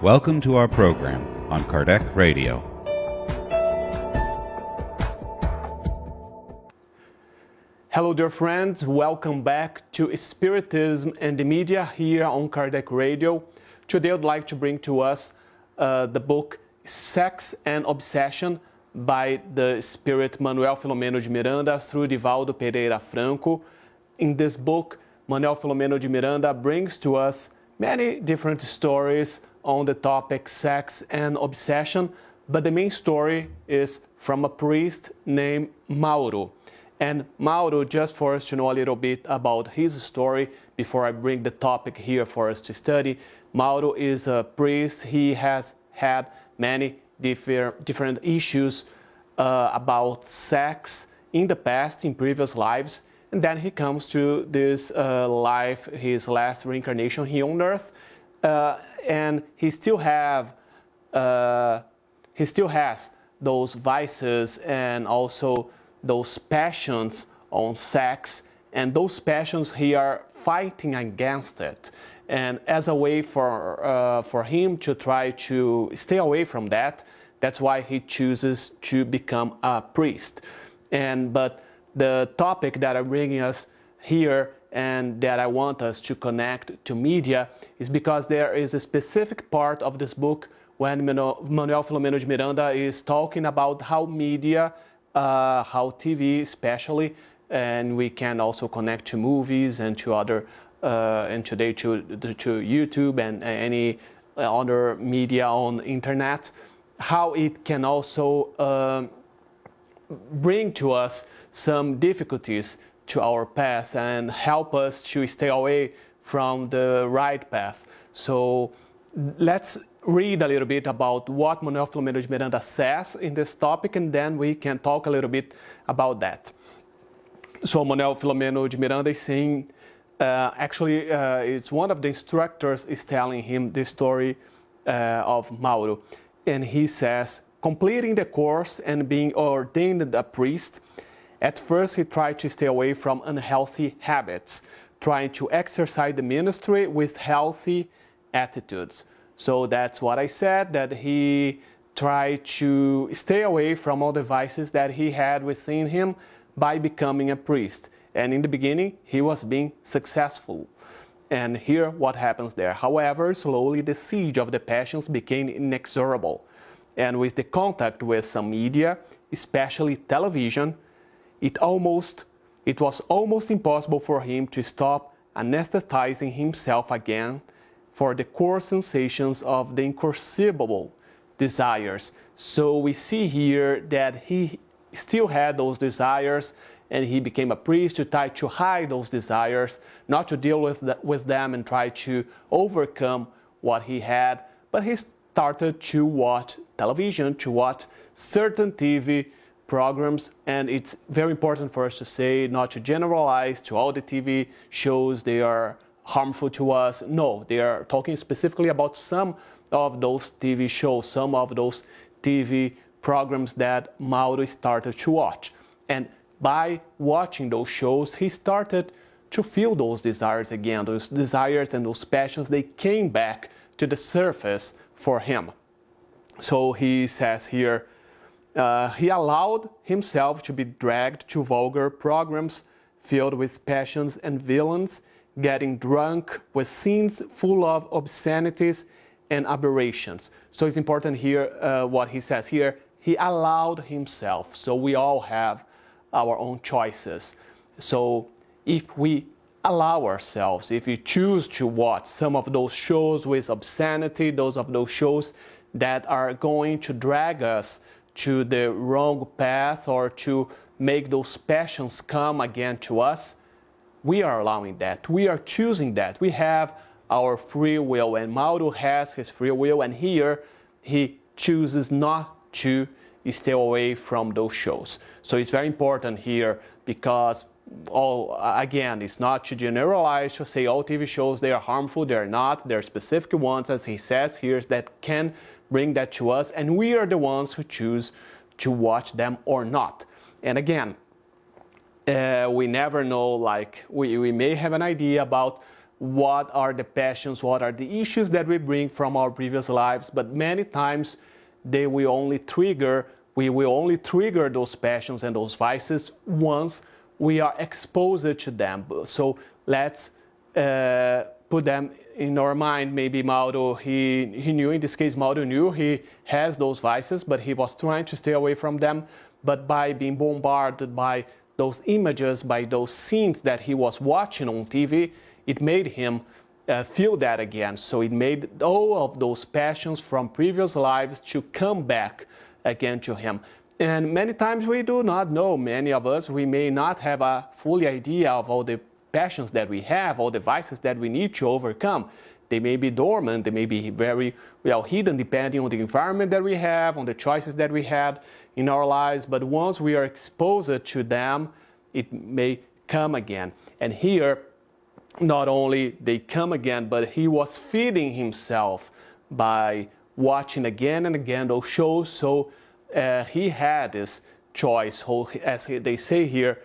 Welcome to our program on Kardec Radio. Hello dear friends, welcome back to Spiritism and the Media here on Kardec Radio. Today I'd like to bring to us the book Sex and Obsession by the spirit Manuel Filomeno de Miranda through Divaldo Pereira Franco. In this book, Manuel Filomeno de Miranda brings to us many different stories on the topic sex and obsession, but the main story is from a priest named Mauro. And Mauro, just for us to know a little bit about his story before I bring the topic here for us to study, Mauro is a priest. He has had many different issues about sex in the past, in previous lives, and then he comes to this life, his last reincarnation here on earth, and he still has those vices and also those passions on sex, and those passions he are fighting against it. And as a way for him to try to stay away from that, that's why he chooses to become a priest. But the topic that I'm bringing us here and that I want us to connect to media is because there is a specific part of this book when Manuel Filomeno de Miranda is talking about how media, how TV especially, and we can also connect to movies and to other, and today to YouTube and any other media on internet, how it can also bring to us some difficulties to our path and help us to stay away from the right path. So let's read a little bit about what Manuel Filomeno de Miranda says in this topic, and then we can talk a little bit about that. So Manuel Filomeno de Miranda is saying, it's one of the instructors is telling him the story of Mauro. And he says, completing the course and being ordained a priest, at first he tried to stay away from unhealthy habits, trying to exercise the ministry with healthy attitudes. So that's what I said, that he tried to stay away from all the vices that he had within him by becoming a priest. And in the beginning, he was being successful. And here what happens there. However, slowly the siege of the passions became inexorable. And with the contact with some media, especially television, it was almost impossible for him to stop anesthetizing himself again for the core sensations of the inconceivable desires. So we see here that he still had those desires, and he became a priest to try to hide those desires, not to deal with them and try to overcome what he had, but he started to watch television, to watch certain TV programs, and it's very important for us to say, not to generalize to all the TV shows, they are harmful to us. No, they are talking specifically about some of those TV shows, some of those TV programs that Mauro started to watch. And by watching those shows, he started to feel those desires again. Those desires and those passions, they came back to the surface for him. So he says here, he allowed himself to be dragged to vulgar programs filled with passions and villains, getting drunk with scenes full of obscenities and aberrations. So it's important here what he says here. He allowed himself. So we all have our own choices. So if we allow ourselves, if we choose to watch some of those shows with obscenity, those shows that are going to drag us to the wrong path or to make those passions come again to us, we are allowing that. We are choosing that. We have our free will, and Mauro has his free will, and here he chooses not to stay away from those shows. So it's very important here because, again, it's not to generalize, to say all TV shows, they are harmful. They are not. There are specific ones, as he says here, that can bring that to us, and we are the ones who choose to watch them or not. And again, we never know, like we may have an idea about what are the passions, what are the issues that we bring from our previous lives, but many times we will only trigger those passions and those vices once we are exposed to them. So let's put them in our mind. Maybe Mauro, he knew, in this case Mauro knew he has those vices, but he was trying to stay away from them. But by being bombarded by those images, by those scenes that he was watching on TV, it made him feel that again. So it made all of those passions from previous lives to come back again to him. And many times we do not know, many of us, we may not have a full idea of all the passions that we have, all the vices that we need to overcome. They may be dormant, they may be very well hidden depending on the environment that we have, on the choices that we had in our lives. But once we are exposed to them, it may come again. And here, not only they come again, but he was feeding himself by watching again and again those shows. So he had this choice, as they say here,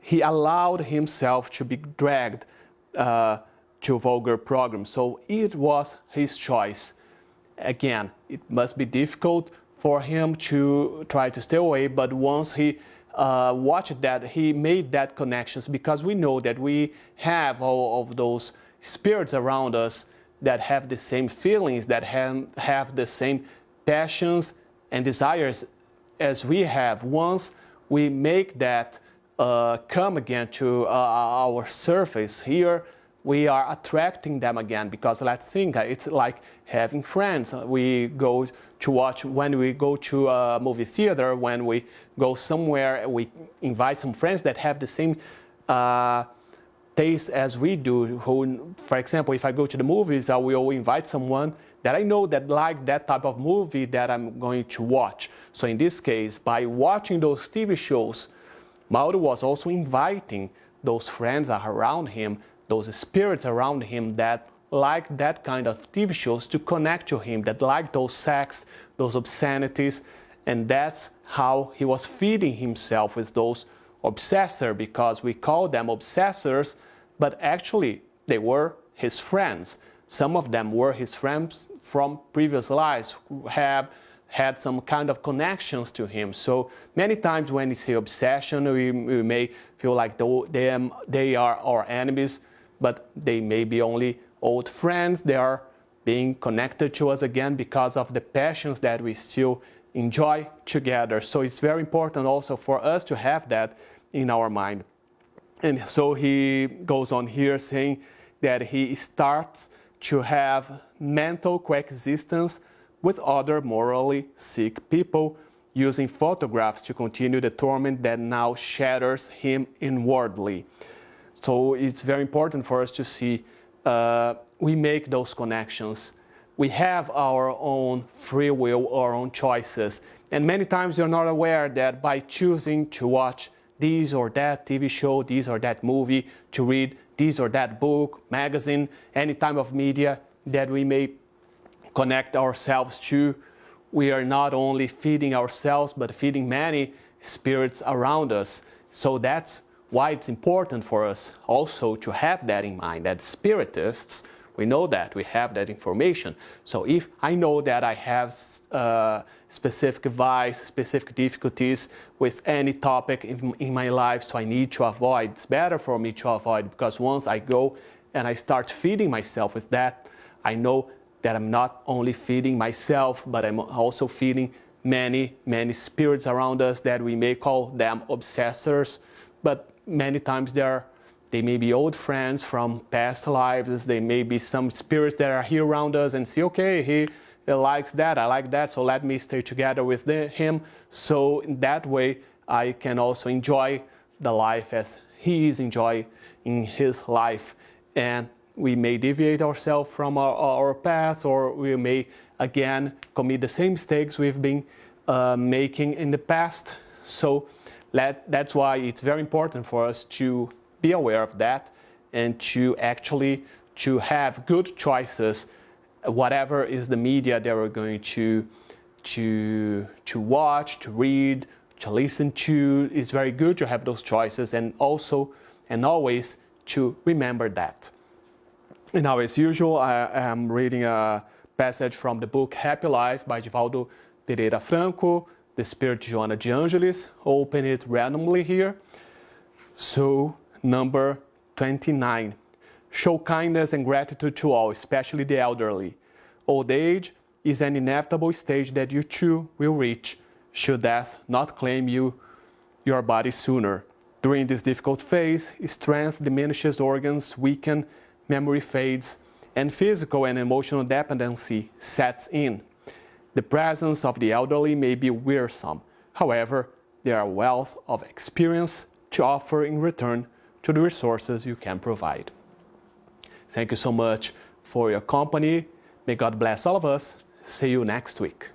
he allowed himself to be dragged to vulgar programs. So it was his choice. Again, it must be difficult for him to try to stay away, but once he watched that, he made that connections, because we know that we have all of those spirits around us that have the same feelings, that have the same passions and desires as we have. Once we make that come again to our surface here, we are attracting them again, because let's think, it's like having friends. We go to watch, when we go to a movie theater, when we go somewhere, we invite some friends that have the same taste as we do. Who, for example, if I go to the movies, I will invite someone that I know that like that type of movie that I'm going to watch. So in this case, by watching those TV shows, Mauro was also inviting those friends around him, those spirits around him that like that kind of TV shows to connect to him, that like those sex, those obscenities, and that's how he was feeding himself with those obsessors, because we call them obsessors, but actually they were his friends. Some of them were his friends from previous lives who have had some kind of connections to him. So many times when we say obsession, we may feel like they are our enemies, but they may be only old friends. They are being connected to us again because of the passions that we still enjoy together. So it's very important also for us to have that in our mind. And so he goes on here saying that he starts to have mental coexistence with other morally sick people, using photographs to continue the torment that now shatters him inwardly. So it's very important for us to see we make those connections. We have our own free will, our own choices. And many times you're not aware that by choosing to watch this or that TV show, this or that movie, to read this or that book, magazine, any type of media that we may connect ourselves to, we are not only feeding ourselves, but feeding many spirits around us. So that's why it's important for us also to have that in mind, that spiritists, we know that, we have that information. So if I know that I have specific vice, specific difficulties with any topic in my life, so I need to avoid, it's better for me to avoid, because once I go and I start feeding myself with that, I know that I'm not only feeding myself, but I'm also feeding many, many spirits around us that we may call them obsessors, but many times they may be old friends from past lives. They may be some spirits that are here around us and say, okay, he likes that, I like that, so let me stay together with him. So in that way, I can also enjoy the life as he is enjoying his life. And we may deviate ourselves from our path, or we may again commit the same mistakes we've been making in the past. So that's why it's very important for us to be aware of that and to actually to have good choices, whatever is the media that we're going to watch, to read, to listen to. It's very good to have those choices, and also and always to remember that. And now, as usual, I am reading a passage from the book Happy Life by Divaldo Pereira Franco, The Spirit Joana de Angelis. Open it randomly here. So, number 29. Show kindness and gratitude to all, especially the elderly. Old age is an inevitable stage that you too will reach, should death not claim your body sooner. During this difficult phase, strength diminishes, organs weaken, memory fades, and physical and emotional dependency sets in. The presence of the elderly may be wearisome. However, there are wealth of experience to offer in return to the resources you can provide. Thank you so much for your company. May God bless all of us. See you next week.